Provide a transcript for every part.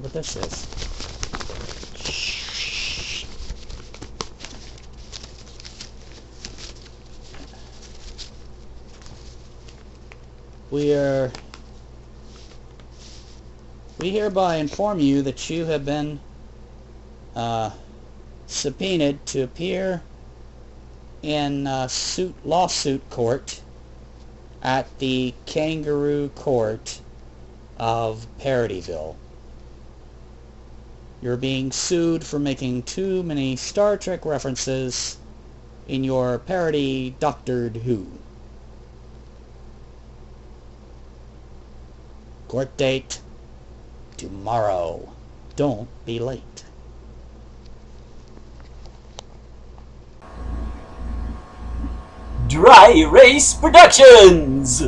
what this is. We hereby inform you that you have been subpoenaed to appear in lawsuit court at the Kangaroo Court of Parodyville. You're being sued for making too many Star Trek references in your parody Doctor Who. Court date tomorrow. Don't be late. Dry Erase Productions!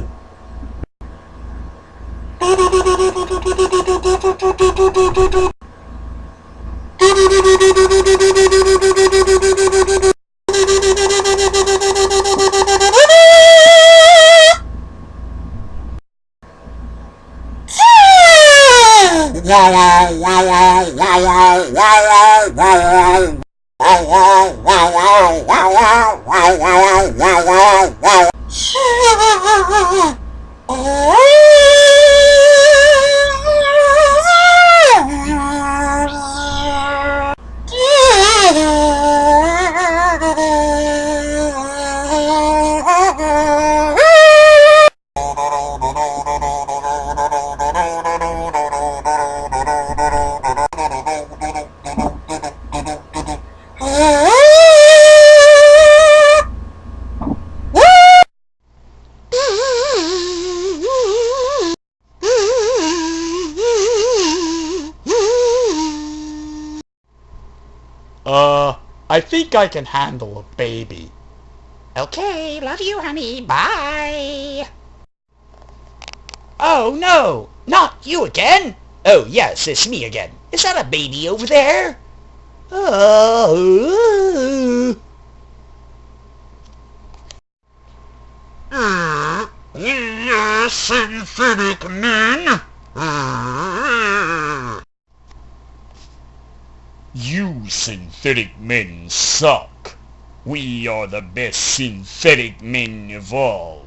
I think I can handle a baby. Okay, love you, honey. Bye. Oh, no! Not you again! Oh, yes, it's me again. Is that a baby over there? Oh. You synthetic men! You synthetic men suck. We are the best synthetic men of all.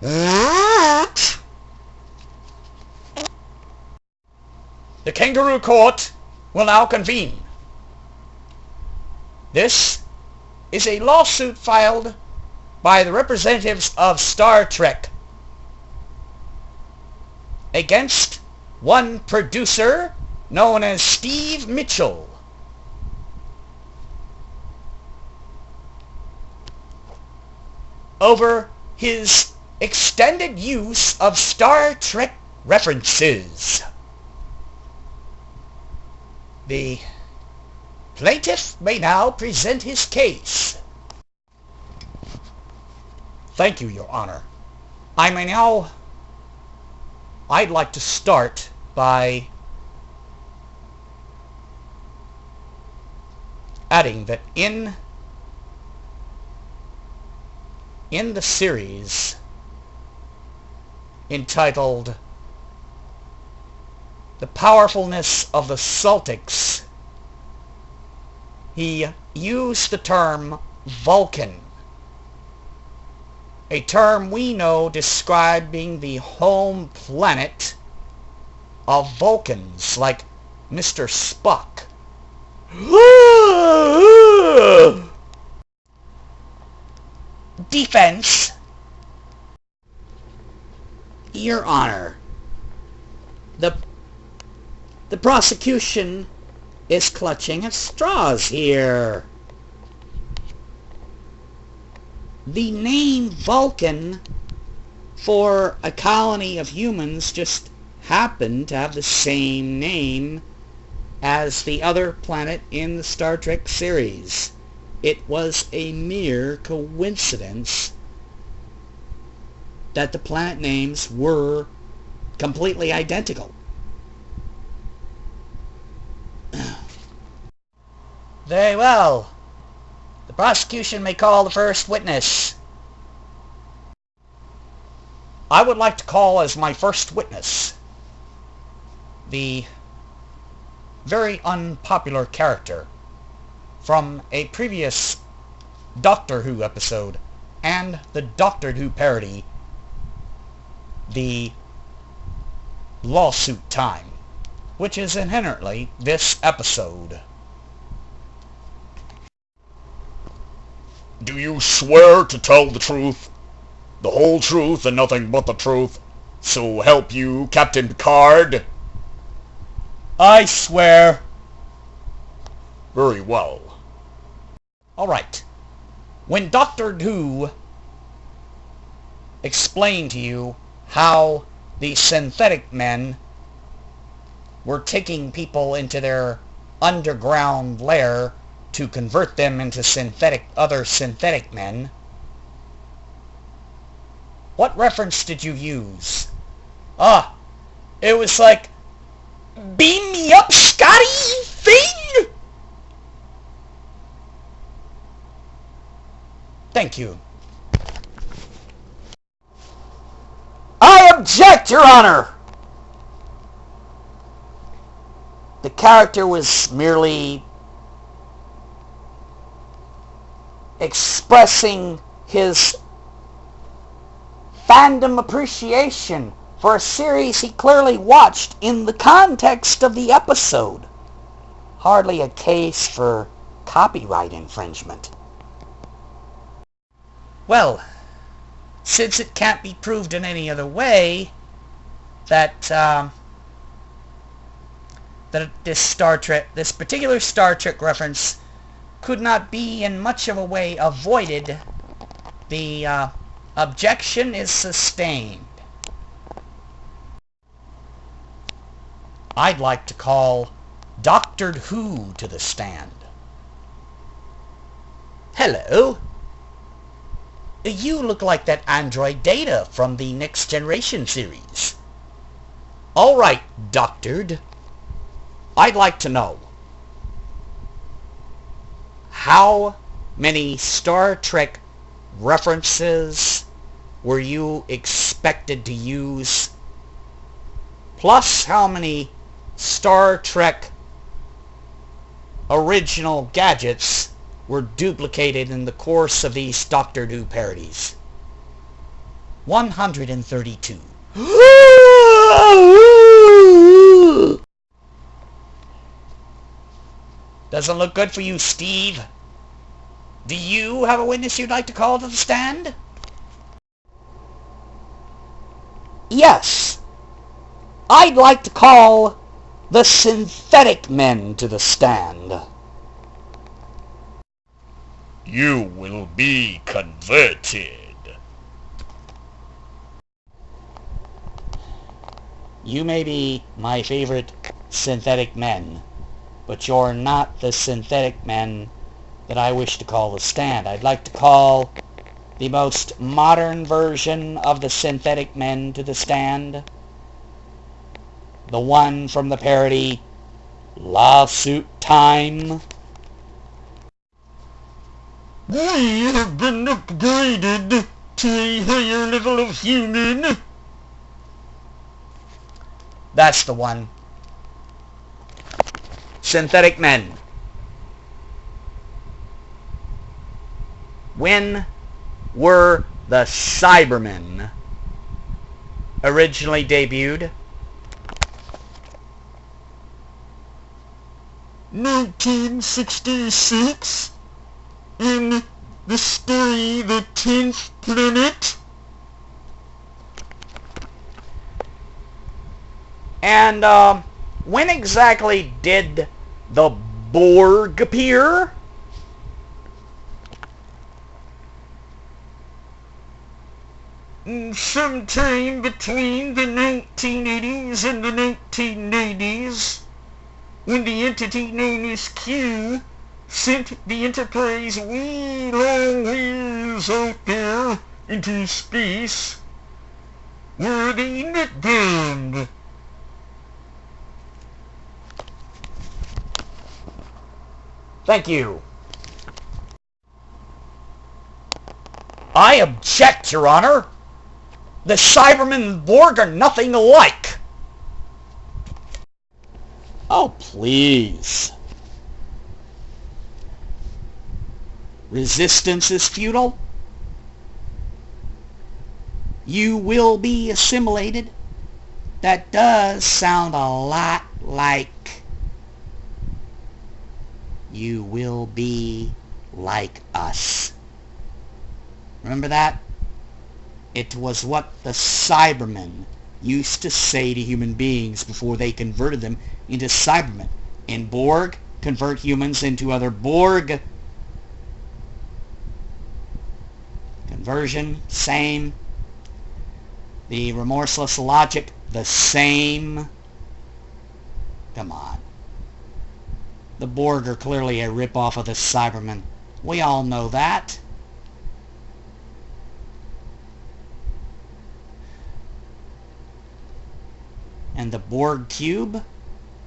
What? The Kangaroo Court will now convene. This is a lawsuit filed by the representatives of Star Trek against one producer known as Steve Mitchell. Over his extended use of Star Trek references. The plaintiff may now present his case. Thank you, Your Honor. I'd like to start by adding that in the series entitled The Powerfulness of the Celtics, he used the term Vulcan, a term we know describing the home planet of Vulcans like Mr. Spock. Defense. Your Honor, the prosecution is clutching at straws here. The name Vulcan for a colony of humans just happened to have the same name as the other planet in the Star Trek series. It was a mere coincidence that the planet names were completely identical. Very well. The prosecution may call the first witness. I would like to call as my first witness the very unpopular character from a previous Doctor Who episode and the Doctor Who parody, the Lawsuit Time, which is inherently this episode. Do you swear to tell the truth, the whole truth, and nothing but the truth, so help you, Captain Picard? I swear. Very well. Alright. When Doctor Who explained to you how the synthetic men were taking people into their underground lair to convert them into other synthetic men, what reference did you use? It was like, beam me up, Scotty thing? Thank you. I object, Your Honor! The character was merely expressing his fandom appreciation for a series he clearly watched in the context of the episode. Hardly a case for copyright infringement. Well, since it can't be proved in any other way that this particular Star Trek reference could not be in much of a way avoided, the objection is sustained. I'd like to call Doctor Who to the stand. Hello. You look like that android Data from the Next Generation series. Alright, Doctored. I'd like to know, how many Star Trek references were you expected to use? Plus, how many Star Trek original gadgets were duplicated in the course of these Doctor Who parodies? 132. Doesn't look good for you, Steve. Do you have a witness you'd like to call to the stand? Yes. I'd like to call the synthetic men to the stand. You will be converted. You may be my favorite synthetic men, but you're not the synthetic men that I wish to call the stand. I'd like to call the most modern version of the synthetic men to the stand. The one from the parody Lawsuit Time. We have been upgraded to a higher level of human. That's the one. Synthetic men. When were the Cybermen originally debuted? 1966 in the story The 10th Planet. And when exactly did the Borg appear? Sometime between the 1980s and the 1990s, when the entity known as Q sent the Enterprise way long ways out there into space, where they net bound. Thank you. I object, Your Honor. The Cybermen and Borg are nothing alike. Oh, please. Resistance is futile. You will be assimilated. That does sound a lot like you will be like us. Remember that? It was what the Cybermen used to say to human beings before they converted them into Cybermen. In Borg, convert humans into other Borg. Conversion, same. The remorseless logic, the same. Come on. The Borg are clearly a ripoff of the Cybermen. We all know that. And the Borg cube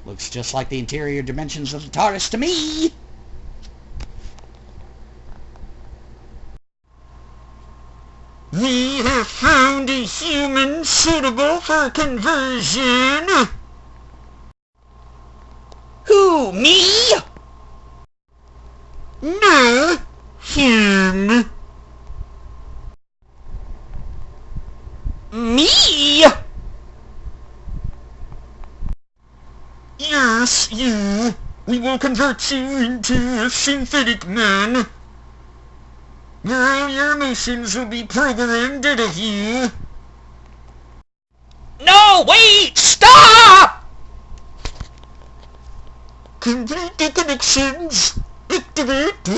looks just like the interior dimensions of the TARDIS to me. We have found a human suitable for conversion. Who, me? No, him. Me? Yes, you. We will convert you into a synthetic man. All your emotions will be programmed out of you. No, wait! Stop! Complete the connections. Activate. No,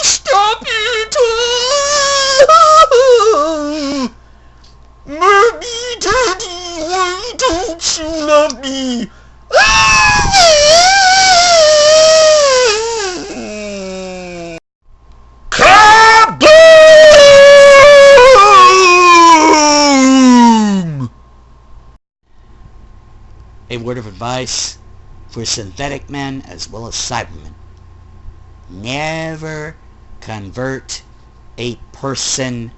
stop it. Mommy, Daddy, why don't you love me? Kaboom! A word of advice for synthetic men as well as Cybermen. Never convert a person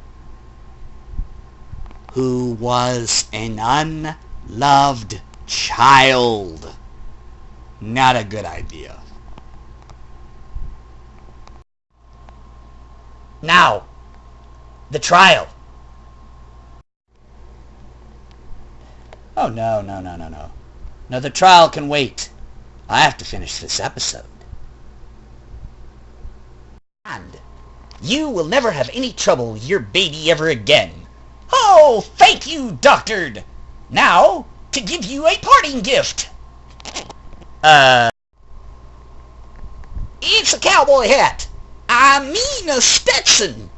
who was an unloved child. Not a good idea. Now, the trial. Oh, no. No, the trial can wait. I have to finish this episode. And you will never have any trouble with your baby ever again. Oh, thank you, Doctor. Now, to give you a parting gift. It's a cowboy hat. I mean a Stetson.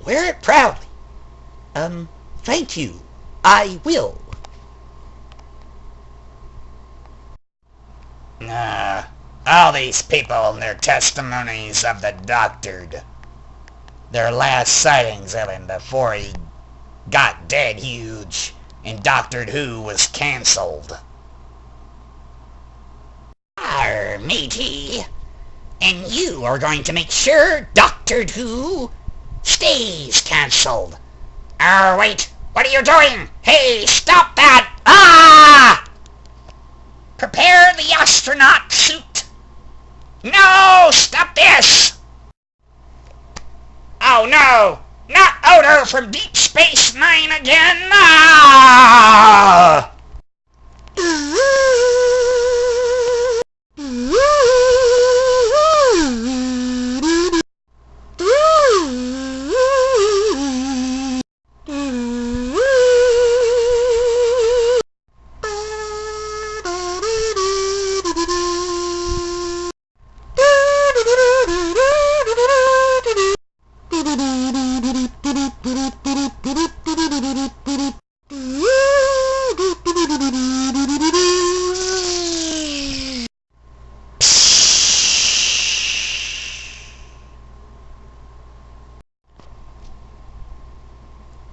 Wear it proudly. Thank you. I will. All these people and their testimonies of the Doctored. Their last sightings of him before he got dead huge and Doctor Who was cancelled. Arr, matey. And you are going to make sure Doctor Who stays cancelled. Wait. What are you doing? Hey, stop that! Ah! Prepare the astronaut suit. No! Stop this! Oh no! Not Odo from Deep Space Nine again! Ah!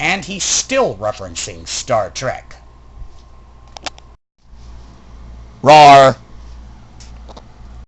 And he's still referencing Star Trek. Rawr.